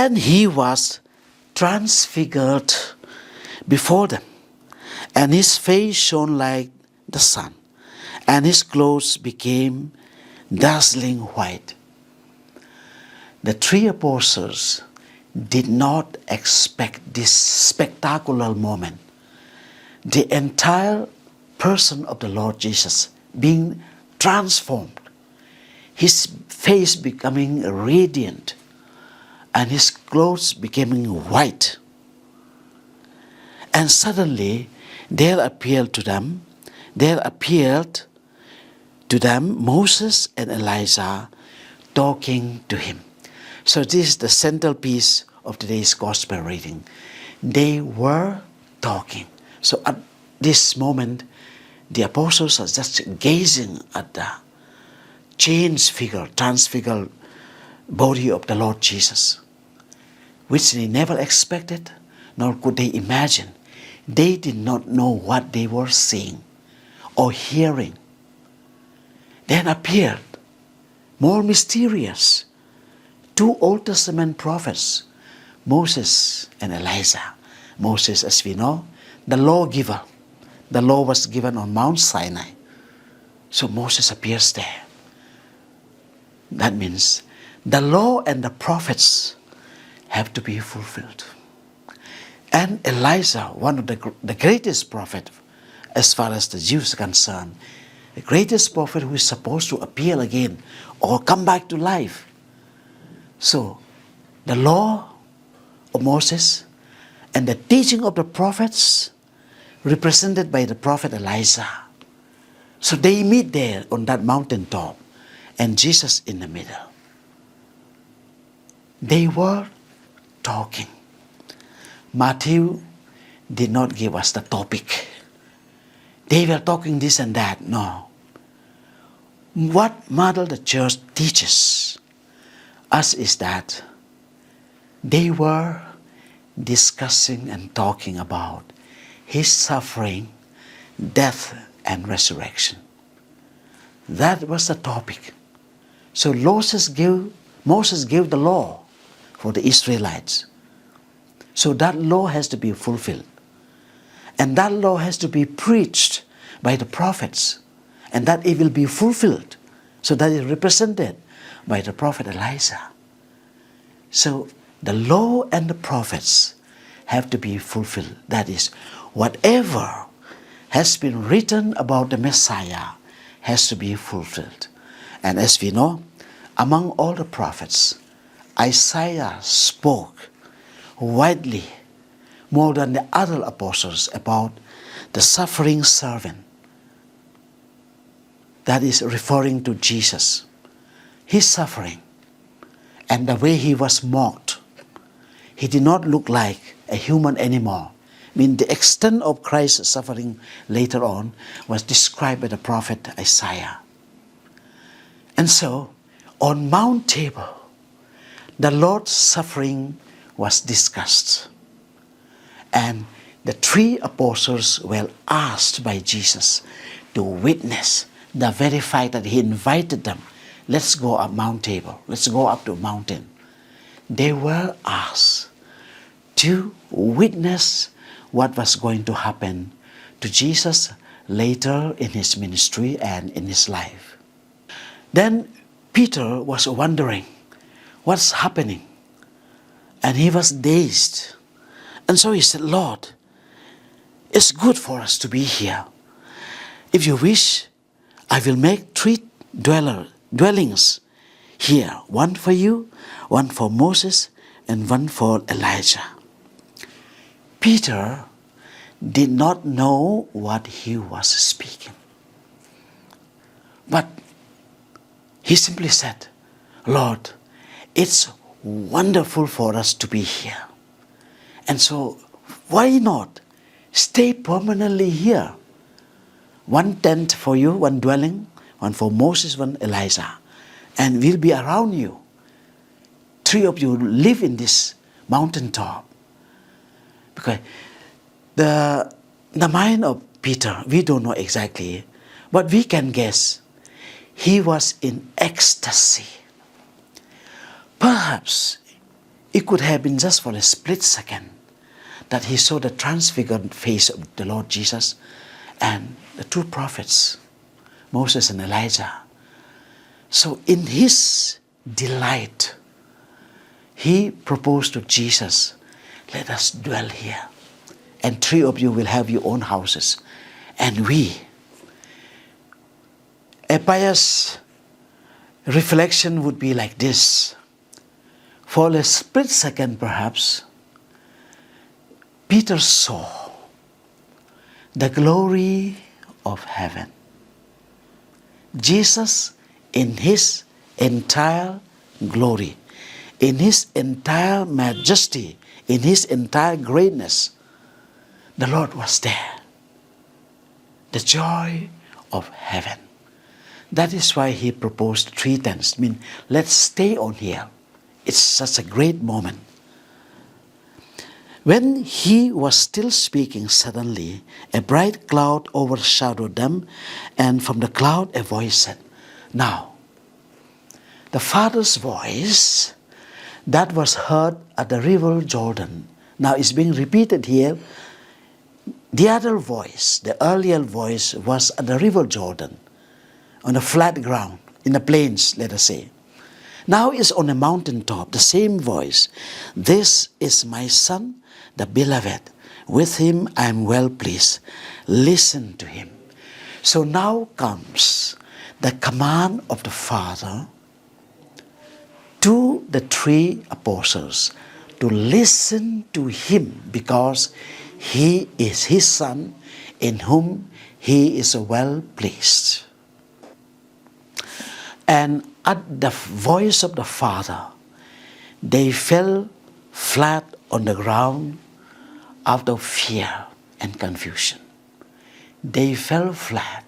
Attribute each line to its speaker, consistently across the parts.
Speaker 1: And he was transfigured before them, and his face shone like the sun, and his clothes became dazzling white. The three apostles did not expect this spectacular moment. The entire person of the Lord Jesus being transformed, his face becoming radiant, and his clothes becoming white. And suddenly there appeared to them Moses and Elijah talking to him. So this is the central piece of today's gospel reading. They were talking. So at this moment, the apostles are just gazing at the transfigured body of the Lord Jesus, which they never expected, nor could they imagine. They did not know what they were seeing or hearing. Then appeared, more mysterious, two Old Testament prophets, Moses and Elijah. Moses, as we know, the lawgiver. The law was given on Mount Sinai. So Moses appears there. That means the law and the prophets have to be fulfilled. And Elijah, one of the greatest prophet as far as the Jews are concerned, the greatest prophet who is supposed to appear again or come back to life. So the law of Moses and the teaching of the prophets represented by the prophet Elijah. So they meet there on that mountaintop, and Jesus in the middle. They were talking. Matthew did not give us the topic. They were talking this and that. No. What Mother the Church teaches us is that they were discussing and talking about his suffering, death, and resurrection. That was the topic. So Moses gave the law for the Israelites. So that law has to be fulfilled. And that law has to be preached by the prophets. And that it will be fulfilled. So that is represented by the prophet Elijah. So the law and the prophets have to be fulfilled. That is, whatever has been written about the Messiah has to be fulfilled. And as we know, among all the prophets, Isaiah spoke widely, more than the other apostles, about the suffering servant. That is referring to Jesus. His suffering and the way he was mocked. He did not look like a human anymore. I mean, the extent of Christ's suffering later on was described by the prophet Isaiah. And so, on Mount Tabor, the Lord's suffering was discussed. And the three apostles were asked by Jesus to witness the very fact that he invited them. Let's go up Mount Tabor. Let's go up to a mountain. They were asked to witness what was going to happen to Jesus later in his ministry and in his life. Then Peter was wondering what's happening, and he was dazed. And so he said, Lord, it's good for us to be here. If you wish, I will make three dwellings here, one for you, one for Moses, and one for Elijah. Peter did not know what he was speaking. But he simply said, Lord, it's wonderful for us to be here. And so, why not stay permanently here? One tent for you, one dwelling, one for Moses, one Elijah. And we'll be around you. Three of you live in this mountaintop. Because the mind of Peter, we don't know exactly, but we can guess. He was in ecstasy. Perhaps It could have been just for a split second that he saw the transfigured face of the Lord Jesus and the two prophets, Moses and Elijah. So in his delight, he proposed to Jesus, let us dwell here, and 3 of you will have your own houses, and we. A pious reflection would be like this. For a split second perhaps, Peter saw the glory of heaven. Jesus in his entire glory, in his entire majesty, in his entire greatness, the Lord was there. The joy of heaven. That is why he proposed 3 tents. I mean, let's stay on here. It's such a great moment. When he was still speaking, suddenly a bright cloud overshadowed them, and from the cloud a voice said, now, the Father's voice that was heard at the river Jordan, now is being repeated here. The other voice, the earlier voice, was at the river Jordan, on a flat ground, in the plains, let us say. Now is on a mountaintop, the same voice. This is my Son, the beloved. With him I am well pleased. Listen to him. So now comes the command of the Father to the 3 apostles to listen to him, because he is his Son in whom he is well pleased. And at the voice of the Father, they fell flat on the ground out of fear and confusion. They fell flat.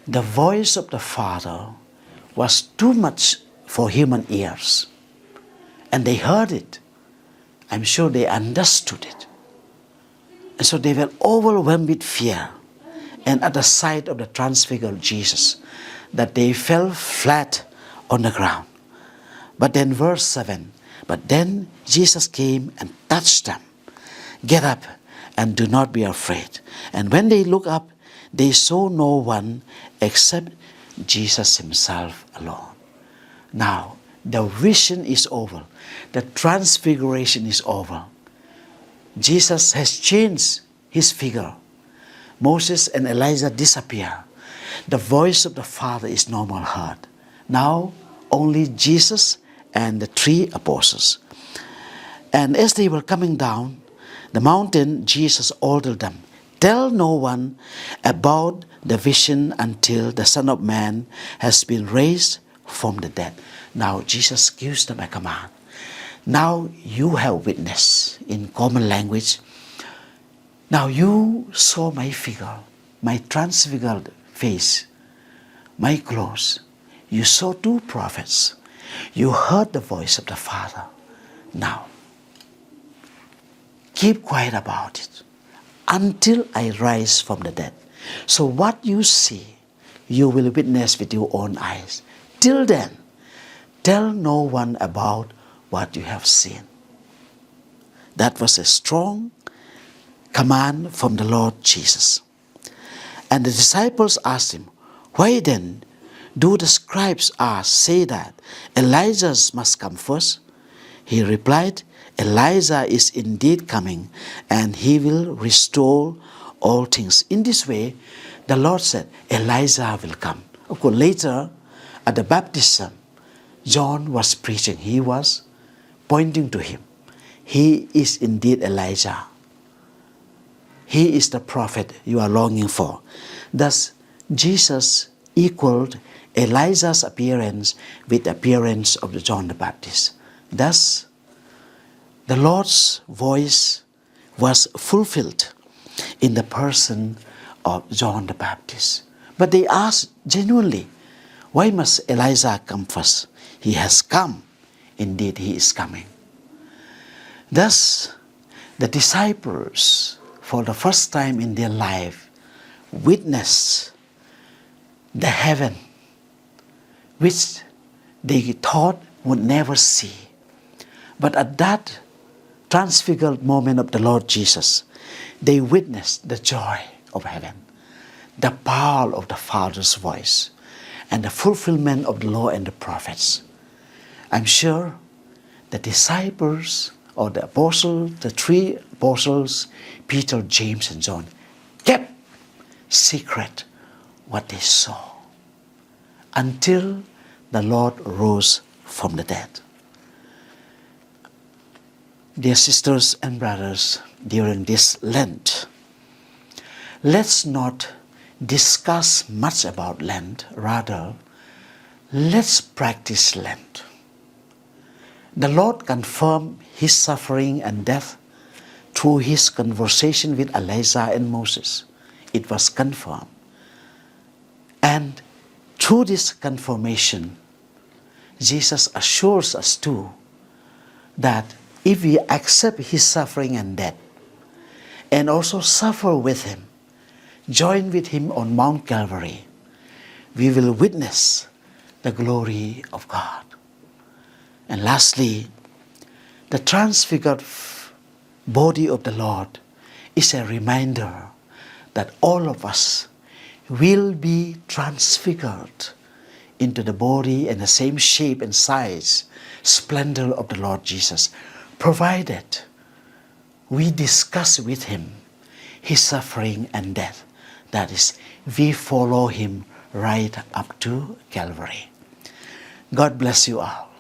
Speaker 1: The voice of the Father was too much for human ears. And they heard it. I'm sure they understood it. And so they were overwhelmed with fear. And at the sight of the transfigured Jesus, that they fell flat on the ground. But then verse 7, but then Jesus came and touched them. Get up and do not be afraid. And when they looked up, they saw no one except Jesus himself alone. Now, the vision is over. The transfiguration is over. Jesus has changed his figure. Moses and Elijah disappear. The voice of the Father is no more heard. Now, only Jesus and the 3 apostles. And as they were coming down the mountain, Jesus ordered them, tell no one about the vision until the Son of Man has been raised from the dead. Now, Jesus gives them a command. Now you have witness in common language. Now you saw my figure, my transfigured face, my clothes. You saw 2 prophets. You heard the voice of the Father. Now, keep quiet about it until I rise from the dead. So what you see, you will witness with your own eyes. Till then, tell no one about what you have seen. That was a strong command from the Lord Jesus. And the disciples asked him, why then do the scribes say that Elijah must come first? He replied, Elijah is indeed coming, and he will restore all things. In this way, the Lord said, Elijah will come. Of course, later, at the baptism, John was preaching. He was pointing to him. He is indeed Elijah. He is the prophet you are longing for. Thus, Jesus equaled Elijah's appearance with the appearance of John the Baptist. Thus, the Lord's voice was fulfilled in the person of John the Baptist. But they asked genuinely, why must Elijah come first? He has come. Indeed, he is coming. Thus, the disciples, for the first time in their life, witnessed the heaven which they thought would never see. But at that transfigured moment of the Lord Jesus, they witnessed the joy of heaven, the power of the Father's voice, and the fulfillment of the law and the prophets. I'm sure the disciples or the apostles, the three apostles, Peter, James, and John, kept secret what they saw until the Lord rose from the dead. Dear sisters and brothers, during this Lent, let's not discuss much about Lent. Rather, let's practice Lent. The Lord confirmed His suffering and death through His conversation with Elijah and Moses. It was confirmed. And through this confirmation, Jesus assures us too that if we accept His suffering and death, and also suffer with Him, join with Him on Mount Calvary, we will witness the glory of God. And lastly, the transfigured body of the Lord is a reminder that all of us will be transfigured into the body and the same shape and size, splendor of the Lord Jesus, provided we discuss with Him His suffering and death. That is, we follow Him right up to Calvary. God bless you all.